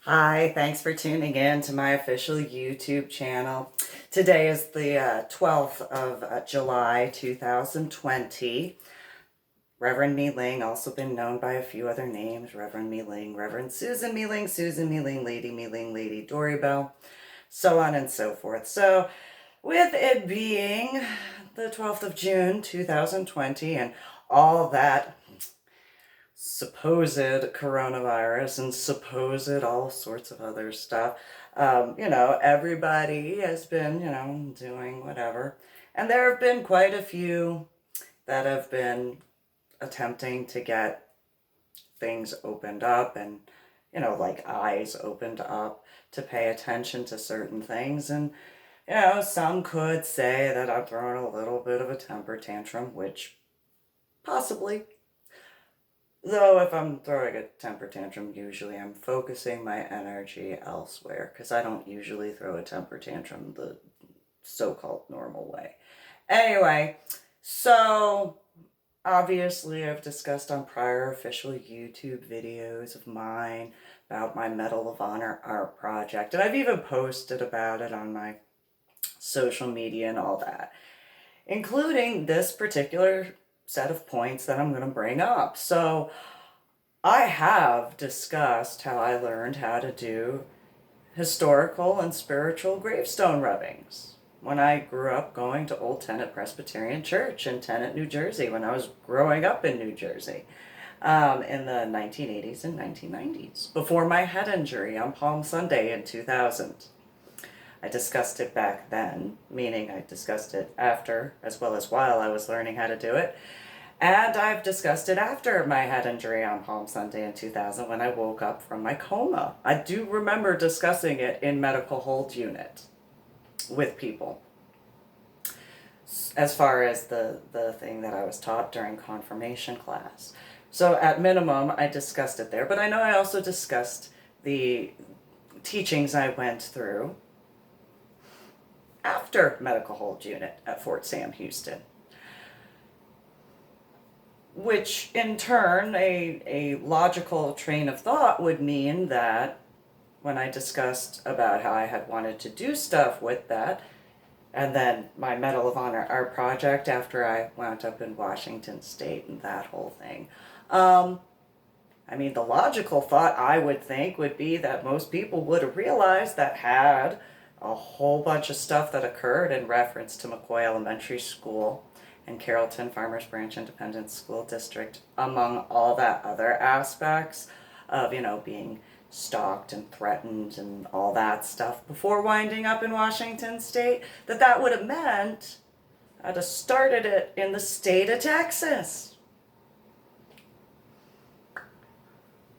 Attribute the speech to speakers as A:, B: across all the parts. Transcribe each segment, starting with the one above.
A: Hi, thanks for tuning in to my official YouTube channel. Today is the 12th of July 2020. Reverend MeeLing, also been known by a few other names, Reverend MeeLing, Reverend Susan MeeLing, Lady MeeLing, Lady Dori, Belle, so on and so forth. So with it being the 12th of June 2020 and all that supposed coronavirus and supposed all sorts of other stuff. Everybody has been, doing whatever. And there have been quite a few that have been attempting to get things opened up and, like eyes opened up to pay attention to certain things. And, some could say that I'm throwing a little bit of a temper tantrum, which possibly. Though if I'm throwing a temper tantrum, usually I'm focusing my energy elsewhere because I don't usually throw a temper tantrum the so-called normal way. Anyway, so obviously I've discussed on prior official YouTube videos of mine about my Medal of Honor art project, and I've even posted about it on my social media and all that, including this particular set of points that I'm going to bring up. So I have discussed how I learned how to do historical and spiritual gravestone rubbings when I grew up going to Old Tenet Presbyterian Church in Tenet, New Jersey, when I was growing up in New Jersey in the 1980s and 1990s, before my head injury on Palm Sunday in 2000. I discussed it back then, meaning I discussed it after as well as while I was learning how to do it. And I've discussed it after my head injury on Palm Sunday in 2000 when I woke up from my coma. I do remember discussing it in medical hold unit with people as far as the thing that I was taught during confirmation class. So at minimum, I discussed it there. But I know I also discussed the teachings I went through after medical hold unit at Fort Sam Houston, which in turn, a logical train of thought would mean that when I discussed about how I had wanted to do stuff with that, and then my Medal of Honor art project after I wound up in Washington State and that whole thing. The logical thought I would think would be that most people would have realized that had a whole bunch of stuff that occurred in reference to McCoy Elementary School and Carrollton Farmers Branch Independent School District, among all that other aspects of, being stalked and threatened and all that stuff before winding up in Washington State, that would have meant I'd have started it in the state of Texas.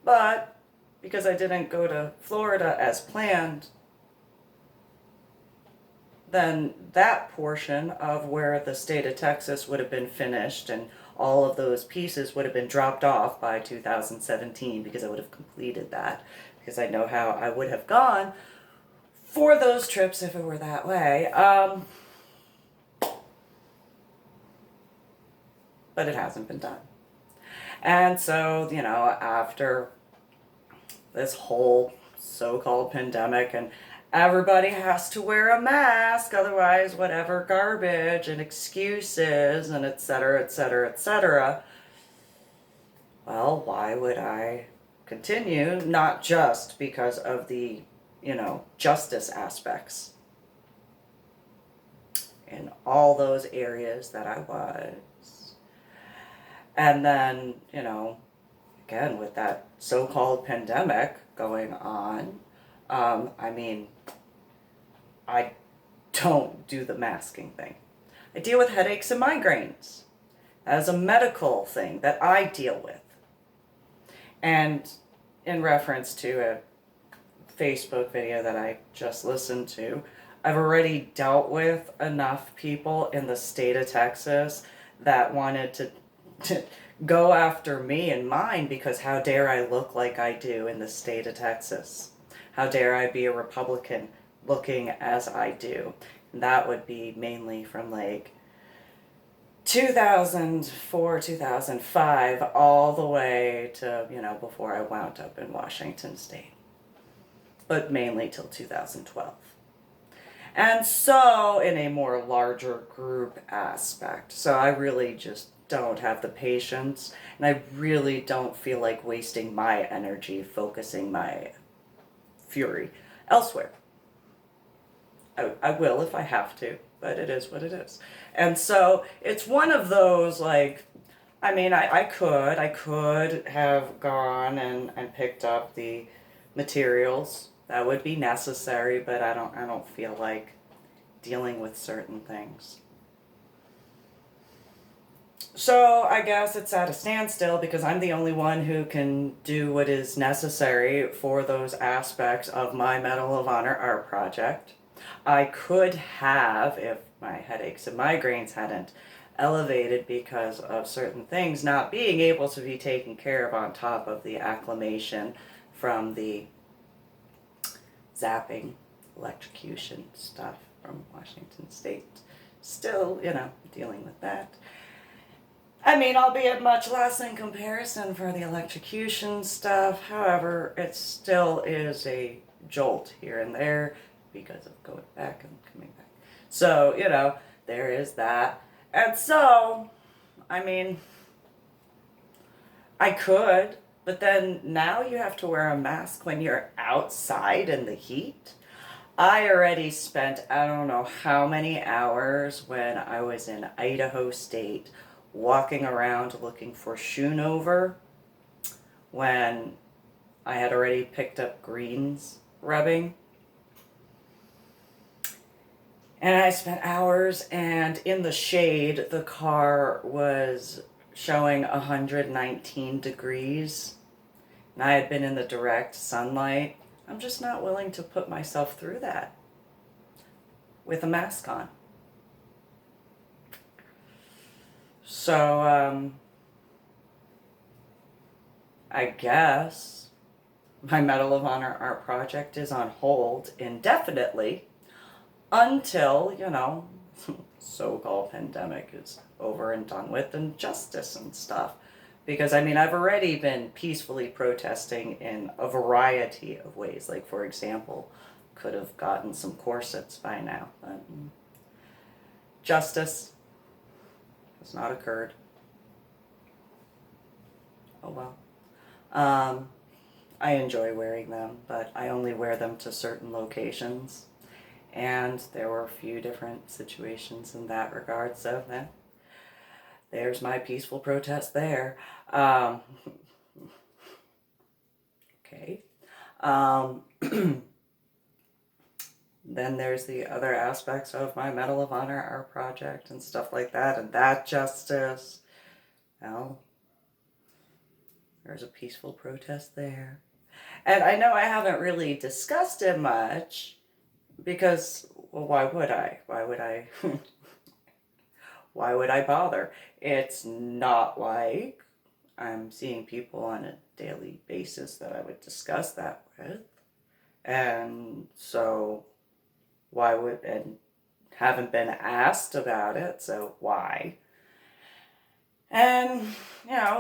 A: But because I didn't go to Florida as planned, then that portion of where the state of Texas would have been finished and all of those pieces would have been dropped off by 2017 because I would have completed that, because I know how I would have gone for those trips if it were that way. But it hasn't been done. And so, after this whole so-called pandemic and everybody has to wear a mask, otherwise whatever garbage and excuses and etc., etc., etc. Well, why would I continue? Not just because of the, justice aspects in all those areas that I was. And then, again, with that so-called pandemic going on, I don't do the masking thing. I deal with headaches and migraines. That is a medical thing that I deal with. And in reference to a Facebook video that I just listened to, I've already dealt with enough people in the state of Texas that wanted to go after me and mine because how dare I look like I do in the state of Texas? How dare I be a Republican looking as I do? And that would be mainly from like 2004, 2005, all the way to, before I wound up in Washington State. but mainly till 2012. And so, in a more larger group aspect, so I really just don't have the patience, and I really don't feel like wasting my energy focusing my fury elsewhere. I will if I have to, but it is what it is. And so it's one of those, like, I mean, I could have gone and picked up the materials that would be necessary, but I don't feel like dealing with certain things. So I guess it's at a standstill because I'm the only one who can do what is necessary for those aspects of my Medal of Honor art project. I could have, if my headaches and migraines hadn't elevated because of certain things not being able to be taken care of on top of the acclimation from the zapping, electrocution stuff from Washington State. Still, dealing with that. I mean, albeit much less in comparison for the electrocution stuff. However, it still is a jolt here and there because of going back and coming back. So, there is that. And so, I mean, I could, but then now you have to wear a mask when you're outside in the heat. I already spent I don't know how many hours when I was in Idaho State walking around looking for Schoonover when I had already picked up greens rubbing. And I spent hours, and in the shade, the car was showing 119 degrees. And I had been in the direct sunlight. I'm just not willing to put myself through that with a mask on. So, I guess my Medal of Honor art project is on hold indefinitely until, so-called pandemic is over and done with and justice and stuff. Because, I mean, I've already been peacefully protesting in a variety of ways. Like, for example, could have gotten some corsets by now. But justice has not occurred. Oh well. I enjoy wearing them, but I only wear them to certain locations. And there were a few different situations in that regard, so there's my peaceful protest there. Okay. Then there's the other aspects of my Medal of Honor art project and stuff like that, and that justice. Well, there's a peaceful protest there. And I know I haven't really discussed it much because, well, why would I? Why would I? Why would I bother? It's not like I'm seeing people on a daily basis that I would discuss that with. And so, and haven't been asked about it, so why? And,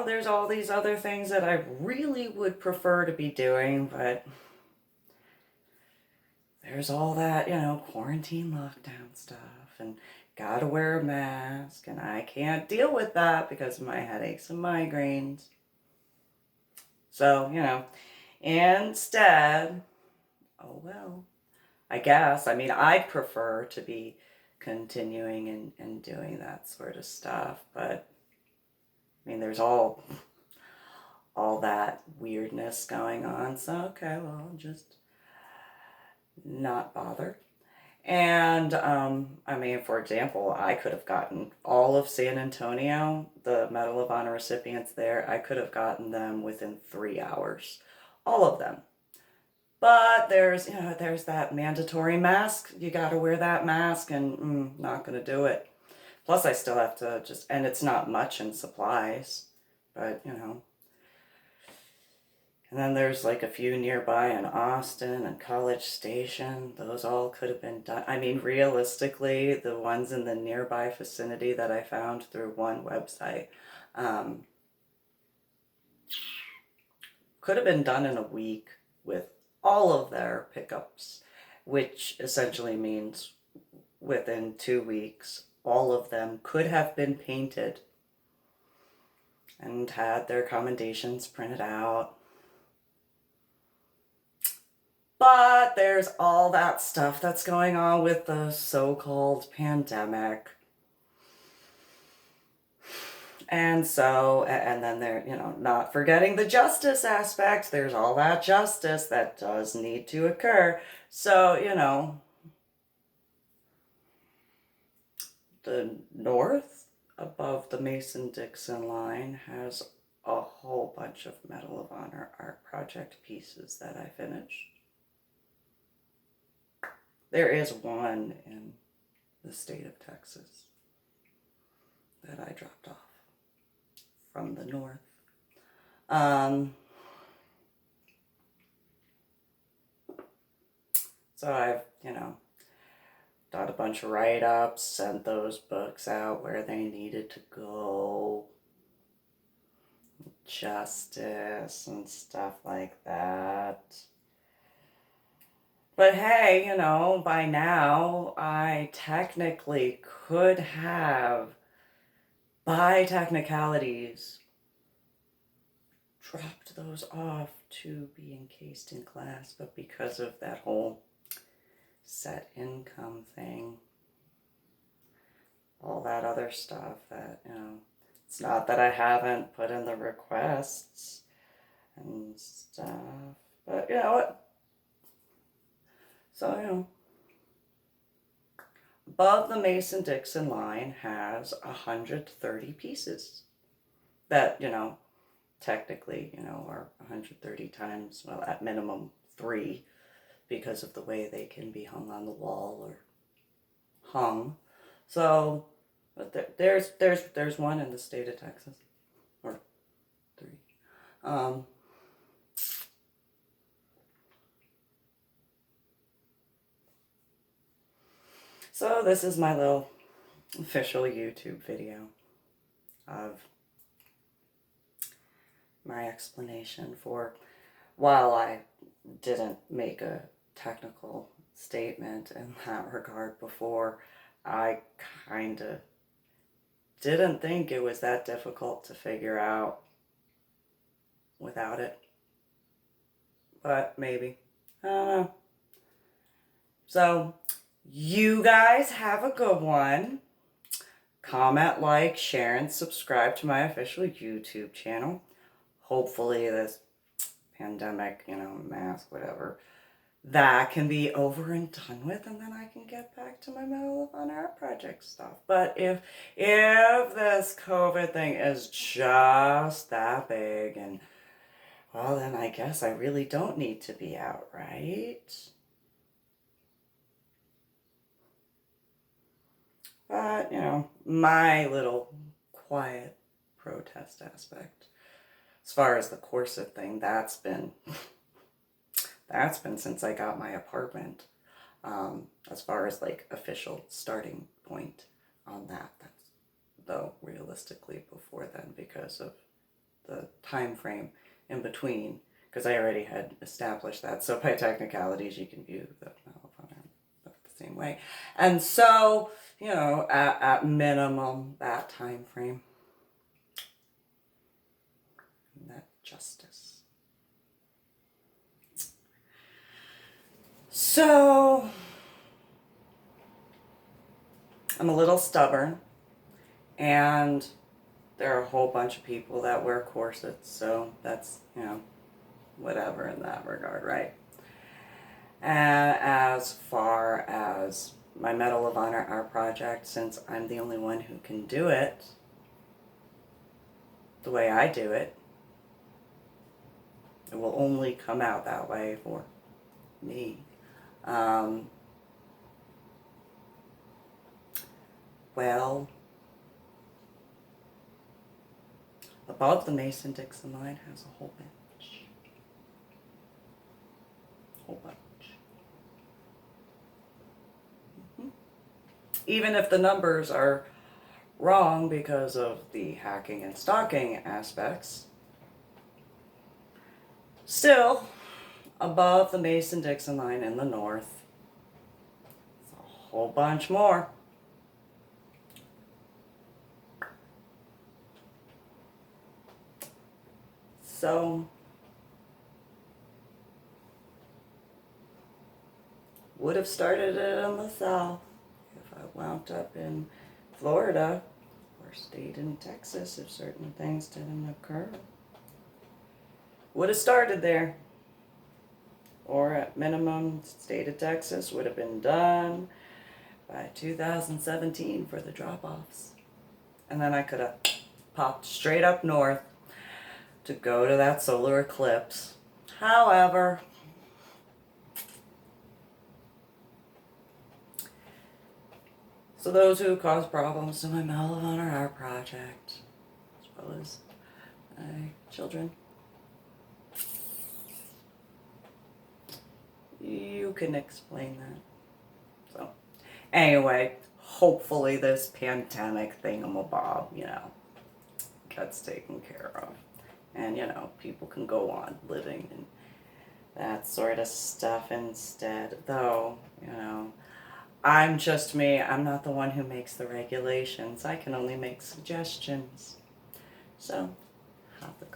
A: there's all these other things that I really would prefer to be doing, but there's all that, quarantine lockdown stuff, and gotta wear a mask, and I can't deal with that because of my headaches and migraines. So, instead, oh well, I guess, I mean, I'd prefer to be continuing and doing that sort of stuff, but I mean, there's all that weirdness going on, so okay, well, I'll just not bother. And, I mean, for example, I could have gotten all of San Antonio, the Medal of Honor recipients there, I could have gotten them within 3 hours. All of them. But there's that mandatory mask. You gotta wear that mask, and not gonna do it. Plus, I still have to and it's not much in supplies, but, And then there's like a few nearby in Austin and College Station. Those all could have been done. I mean, realistically, the ones in the nearby vicinity that I found through one website could have been done in a week with all of their pickups, which essentially means within 2 weeks, all of them could have been painted and had their commendations printed out. But there's all that stuff that's going on with the so-called pandemic. And so, and then there, not forgetting the justice aspect, there's all that justice that does need to occur. So, the north above the Mason-Dixon line has a whole bunch of Medal of Honor art project pieces that I finished. There is one in the state of Texas that I dropped off from the north. So I've, done a bunch of write-ups, sent those books out where they needed to go. Justice and stuff like that. But hey, by now I technically could have, by technicalities, dropped those off to be encased in class, but because of that whole set income thing, all that other stuff that, it's not that I haven't put in the requests and stuff, but you know what? So, above the Mason-Dixon line has 130 pieces that, technically, are 130 times, well, at minimum 3, because of the way they can be hung on the wall or hung. So, but there's one in the state of Texas, or 3. So this is my little official YouTube video of my explanation for, while I didn't make a technical statement in that regard before, I kind of didn't think it was that difficult to figure out without it. But maybe. I don't know. So, you guys have a good one. Comment, like, share, and subscribe to my official YouTube channel. Hopefully this pandemic, mask, whatever, that can be over and done with, and then I can get back to my Medal of Honor art project stuff. But if this COVID thing is just that big, and well, then I guess I really don't need to be out, right? But, my little quiet protest aspect, as far as the corset thing, that's been since I got my apartment. As far as like official starting point on that's though realistically before then, because of the time frame in between, because I already had established that. So by technicalities, you can view the same way. And so, at minimum, that time frame, that justice. So, I'm a little stubborn, and there are a whole bunch of people that wear corsets, so that's, whatever in that regard, right? And as far as my Medal of Honor art project, since I'm the only one who can do it the way I do it, it will only come out that way for me. Well, above the Mason-Dixon line has a whole bunch. Even if the numbers are wrong because of the hacking and stalking aspects, still, above the Mason-Dixon line in the north. It's a whole bunch more. So, would have started it in the south if I wound up in Florida or stayed in Texas if certain things didn't occur. Would have started there. Or at minimum, state of Texas would have been done by 2017 for the drop-offs. And then I could have popped straight up north to go to that solar eclipse. However, so those who cause problems to my Medal of Honor art project, as well as my children, you can explain that. So, anyway, hopefully this pandemic thingamabob, gets taken care of. And, people can go on living and that sort of stuff instead. Though, I'm just me. I'm not the one who makes the regulations. I can only make suggestions. So, have the